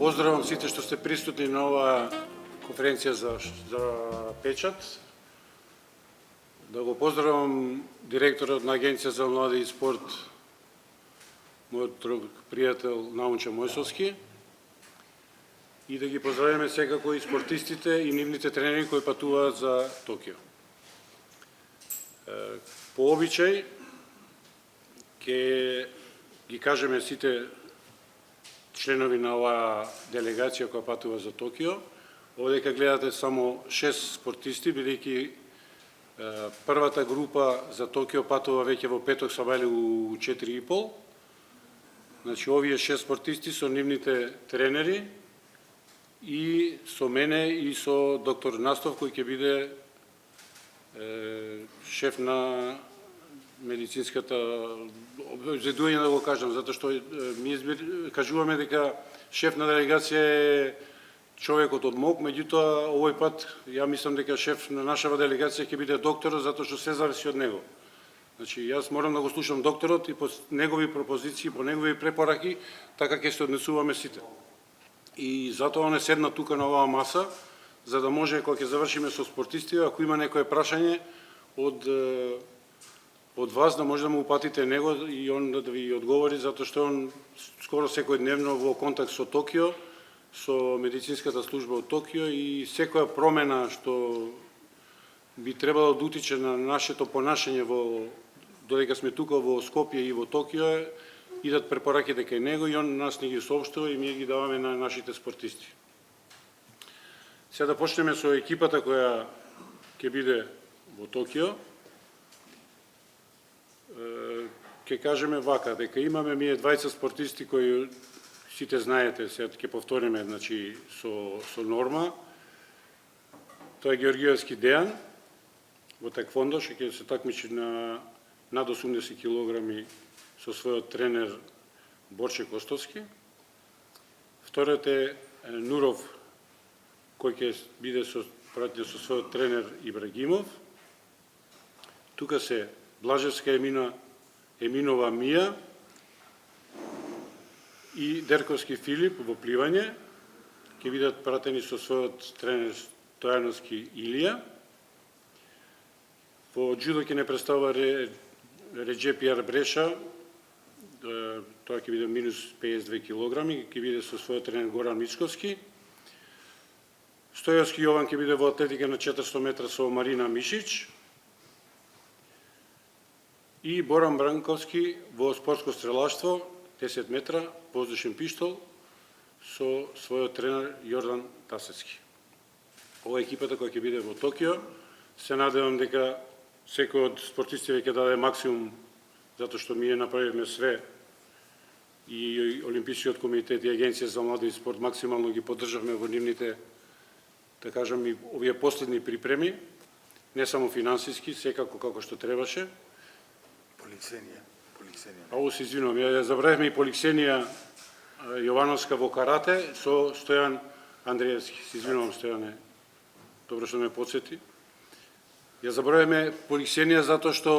поздравам сите што сте присутни на оваа конференција за печат. Да го поздравам директорот на Агенција за млади и спорт, мојот друг пријател Наунче Мојсовски, и да ги поздравиме секако и спортистите и нивните тренери кои патуваат за Токио. По обичај ќе ги кажеме сите членови на оваа делегација која патува за Токио. Овдека гледате само 6 спортисти, бидејќи првата група за Токио патува веќе во петок сабајле у 4:30. Значи, овие 6 спортисти со нивните тренери и со мене и со доктор Настов, кој ќе биде шеф на медицинската обзедување, да го кажам, затоа што ми кажуваме дека шеф на делегација е човекот од МОК, меѓутоа овој пат ја мислам дека шеф на нашава делегација ќе биде докторот, затоа што се зависи од него. Значи, јас морам да го слушам докторот и по негови пропозиции, по негови препораки, така ќе се однесуваме сите. И затоа он е седна тука на оваа маса, за да може, кога ќе завршиме со спортисти, ако има некое прашање од вас, да може да му упатите него и он да ви одговори, затоа што он скоро секојдневно во контакт со Токио, со медицинската служба од Токио, и секоја промена што би требало да утиче на нашето понашање додека сме тука во Скопје и во Токио, идат препораките кај него и он нас не ги соопштува и ние ги даваме на нашите спортисти. Сега да почнеме со екипата која ќе биде во Токио. Ќе кажеме вака, дека имаме ние 20 спортисти кои сите знаете, сега ќе повториме, значи со норма. Тоа е Георгиевски Дејан во таеквондо, што ќе се такмичи на над 80 килограми со својот тренер Борче Костовски. Вториот е Нуров, кој ќе биде пратен со својот тренер Ибрагимов. Тука се Блажевска Еминова Мија и Дерковски Филип во пливање, ќе бидат пратени со својот тренер Стојановски Илија. Во џудо ќе не представува Реджеп Јарбреша, тоа ќе биде минус 52 килограми, ќе биде со својот тренер Горан Мичковски. Стојовски Јован ќе биде во атлетика на 400 метра со Марина Мишич. И Боран Бранковски во спортско стрелаштво, 10 метра, воздушен пиштол, со својот тренер Јордан Тасецки. Ова е екипата која ќе биде во Токио. Се надевам дека секој од спортистите ќе даде максимум, затоа што ние направивме све, и Олимпискиот комитет и Агенција за млади и спорт максимално ги поддржавме во нивните, да кажам, и овие последни припреми, не само финансиски, секако како што требаше. Поликсенија. Ово се извинувам, ја забравивме и Поликсенија Јовановска во карате со Стојан Андреевски. Се извинувам, Стојане, добро што ме подсети. Ја забравивме Поликсенија затоа што,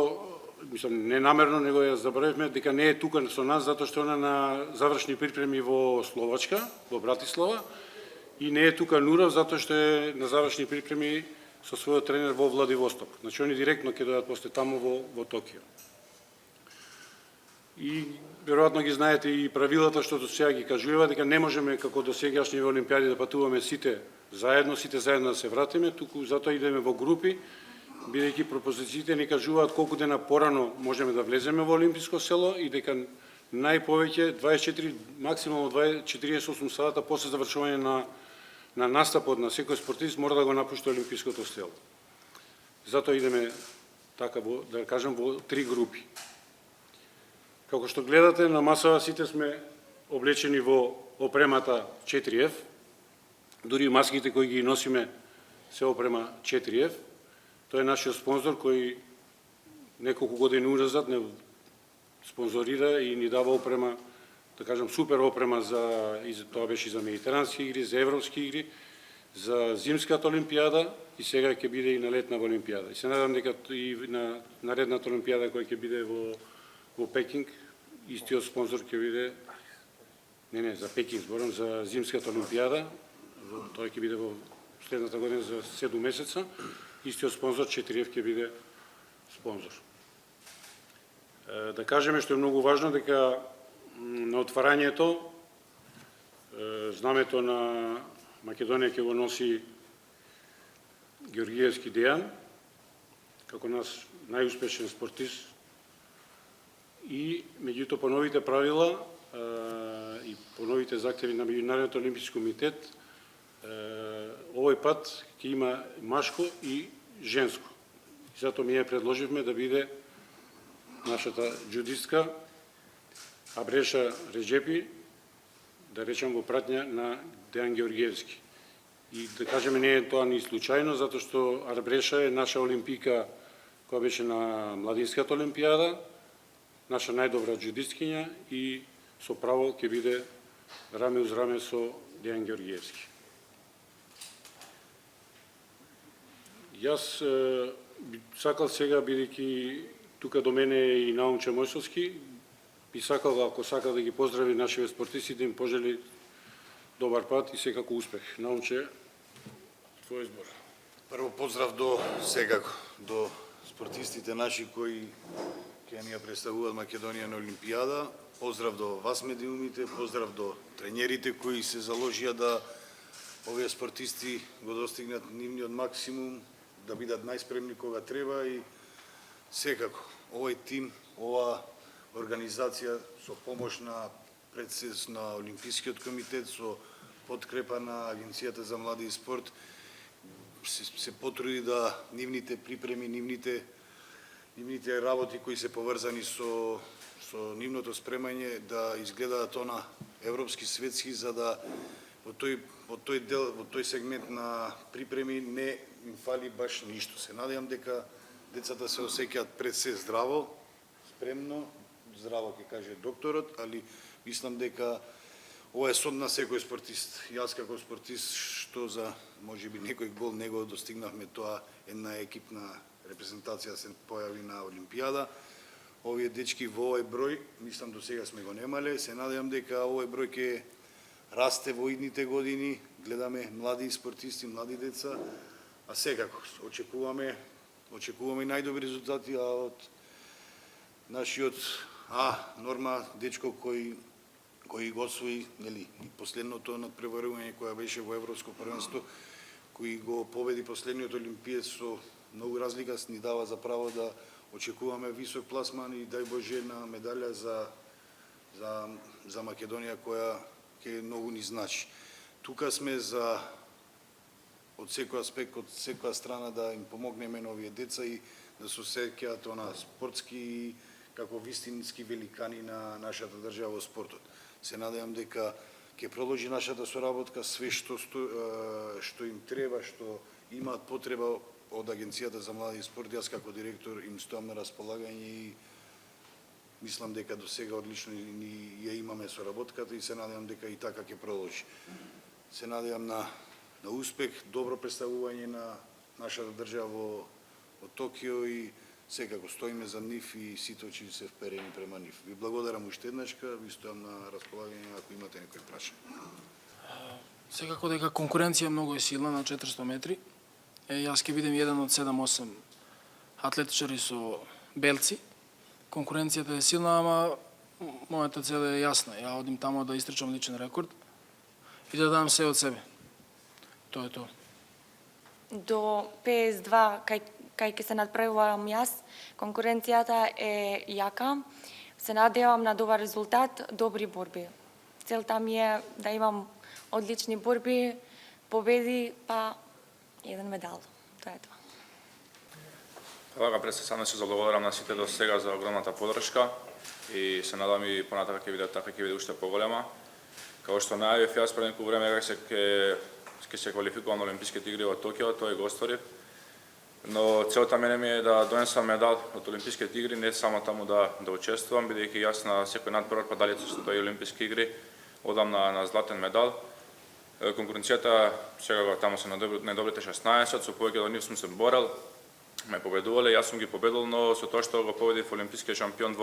мислам, не намерно, него ја забравивме дека не е тука со нас, затоа што она на завршни припреми во Словачка, во Братислава, и не е тука Нуров, затоа што е на завршни припреми со својот тренер во Владивосток. Значи, они директно ќе дојдат после таму во Токио. И веројатно ги знаете и правилата што до сега ги кажува, дека не можеме како до сегашни олимпијади да патуваме сите заедно да се вратиме, туку затоа идеме во групи, бидејќи пропозициите ни кажуваат колку дена порано можеме да влеземе во олимписко село и дека најповеќе 24, максимално 48 сата после завршување на настапот на секој спортист мора да го напушти олимпиското село. Затоа идеме така, да кажам, во 3 групи. Како што гледате, на масава сите сме облечени во опремата 4F, дури маските кои ги носиме се опрема 4F. Тој е нашиот спонзор кој неколку години уназад не спонзорира и ни дава опрема, да кажам, супер опрема тоа беше за медитерански игри, за европски игри, за зимската олимпијада и сега ќе биде и на летната олимпијада. И се надам дека и на наредната олимпијада која ќе биде во Пекинг, истиот спонзор ќе биде Не, за Пекин зборам, за зимската олимпијада. Тој ќе биде во следната година за 7 месеца. Истиот спонзор 4F ќе биде спонзор. Да кажеме што е многу важно дека на отварањето знамето на Македонија ќе го носи Георгиевски Дејан, како нас најуспешен спортист. И меѓутоа по новите правила и по новите захтеви на Меѓународниот олимписки комитет, овој пат ќе има машко и женско. И затоа ние предложивме да биде нашата джудистка Абреша Реджепи, да речем во пратња на Дејан Георгиевски. И да кажеме не е тоа ни случајно, затоа што Арбреша е наша олимпика која беше на Младинската олимпијада, наша најдобра джудисткиња и со право ќе биде раме уз раме со Дејан Георгиевски. Јас сакал сега, бидејќи тука до мене е и Наумче Мојсовски, би сакал, ако сакал да ги поздрави нашите спортисти, да им пожели добар пат и секако успех. Наумче, твој избор. Прво поздрав до спортистите наши кои ќе ни ја представуваат Македонија на Олимпијада. Поздрав до вас медиумите, поздрав до тренерите кои се заложија да овие спортисти го достигнат нивниот максимум, да бидат најспремни кога треба и секако овој тим, ова организација со помош на председател на Олимпискиот комитет, со подкрепа на Агенцијата за млади и спорт, се потруди да нивните припреми, нивните работи кои се поврзани со нивното спремање да изгледаат она европски, светски, за да во тој сегмент на припреми не им фали баш ништо. Се надевам дека децата се осеќаат пред се здраво, спремно, здраво ќе каже докторот, али мислам дека ова е сон на секој спортист. Јас како спортист, што за можеби некој гол не го достигнавме тоа, една екипна репрезентација се појави на Олимпијада. Овие дечки во овој број, мислам до сега сме го немале, се надевам дека овој број ќе расте во идните години, гледаме млади спортисти, млади деца, а секако очекуваме најдобри резултати, а од нашиот Норма дечко кој го освои, нели, и последното надпреварување која беше во Европско првенство, кој го победи последниот олимпиец со многу разлика, ни дава за право да очекуваме висок пласман и дај Боже на медалја за Македонија која ќе многу ни значи. Тука сме за од секој аспект, од секоја страна да им помогнеме на овие деца и да се осеќаат спортски како вистински великани на нашата држава во спортот. Се надевам дека ќе продолжи нашата соработка, све што им треба, што имаат потреба од Агенцијата за млади и спорт. Јас како директор им стоам на располагање и мислам дека до сега одлично ја имаме соработката и се надевам дека и така ќе продолжи. Се надевам на успех, добро представување на нашата држава во Токио и секако стоиме за нив и сите очи се вперени према нив. Ви благодарам уште еднашка, ви стојам на располагање ако имате некој прашање. Секако дека конкуренција многу е силна на 400 метри. Јас ќе бидем еден од 7-8 атлетичари со белци. Конкуренцијата е силна, ама мојата цел е јасна. Ја одим тамо да истрчам личен рекорд и да дам се од себе. Тоа е тоа. До PS2 кај ќе се надправувам јас, конкуренцијата е јака. Се надевам на добар резултат, добри борби. Целта ми е да имам одлични борби, победи, па еден медал. Тоа е тоа. Вака пред се сам се задоволувам на сите до сега за огромната поддршка и се надам и понатака ќе биде уште поголема. Како што најавив јас пред некој време ќе се квалификувам на Олимписките игри во Токио, тоа го осторив. Но целта мене ми е да донесам медал од Олимписките игри, не само таму да учествувам, бидејќи јас на секој надпревар па дали што тоа е Олимписки игри, одам на златен медал. Конкуренцијата сега таму се најдобрите 16, со повеќе од нив сум се борел, ме победувале, јас сум ги победил, но со тоа што го победив олимпискиот шампион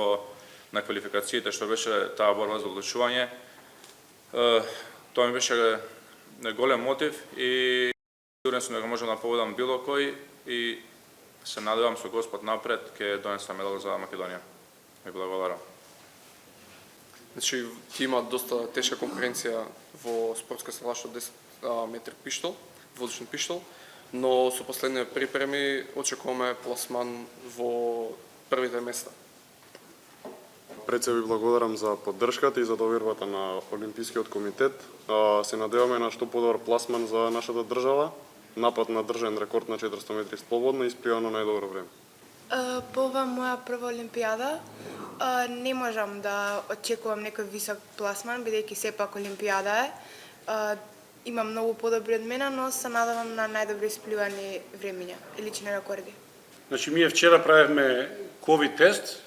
на квалификациите, што беше таа борба за одлучување, Тоа ми беше голем мотив и сигурен сум дека можам да победам било кој и се надевам со Господ напред ќе донесам медал за Македонија. Ви благодарам. Значи, ти има доста тешка конкуренција во спортска сала што 10 метри пиштол, воздушен пиштол, но со последни припреми очекуваме пласман во првите места. Пред се ви благодарам за поддршката и за довербата на Олимпискиот комитет. Се надеваме на што подобар пласман за нашата држава, напад на држен рекорд на 400 метри слободно и испријано најдобро време. По ова моја прва олимпијада не можам да очекувам некој висок пласман, бидејќи сепак олимпијада е. Има многу подобри од мене, но се надевам на најдобри испливани времиња и лични рекорди. Значи, ние вчера правевме ковид тест,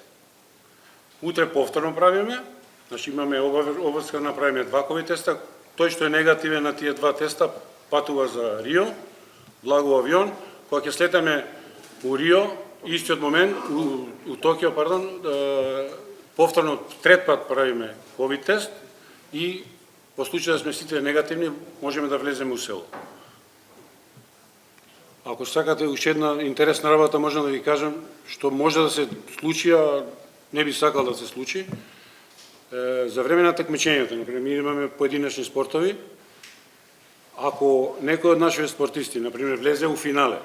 утре повторно правиме, значи имаме обврска да направиме 2 ковид теста, тој што е негативен на тие 2 теста патува за Рио, благо авион, кога ќе слетаме у Рио, истиот момент, у Токио, повторно трет пат правиме ковид тест и во случај да сме сите негативни, можеме да влеземе у село. Ако сакате уште една интересна работа, можам да ви кажам, што може да се случи, а не би сакал да се случи. За време на такмичењето, например, ние имаме поединечни спортови, ако некој од нашите спортисти, например, влезе у финале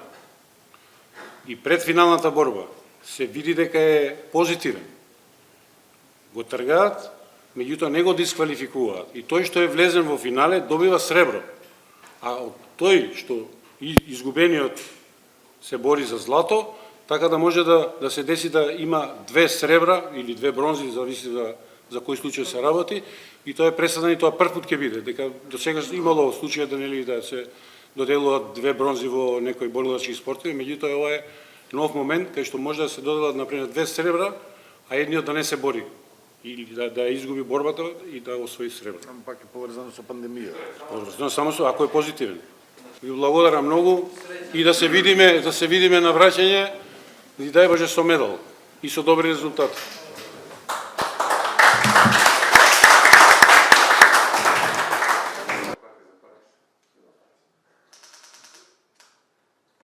и пред финалната борба се види дека е позитивен, го тргаат, меѓутоа не го дисквалификуваат. И тој што е влезен во финале добива сребро. А од тој што изгубениот се бори за злато, така да може да се деси да има 2 сребра или 2 бронзи, зависи за кој случај се работи, и тоа е пресаден и тоа првпат ќе биде, дека до сега имало случаи да се доделуваат 2 бронзи во некои борлачки спортови, меѓутоа ова е нов момент кај што може да се доделат например 2 сребра, а едниот да не се бори или да изгуби борбата и да освои сребро. Пак е поврзано со пандемија. Поврзано само со ако е позитивен. Ви благодарам многу и да се видиме на враќање и дај Боже со медал и со добри резултати.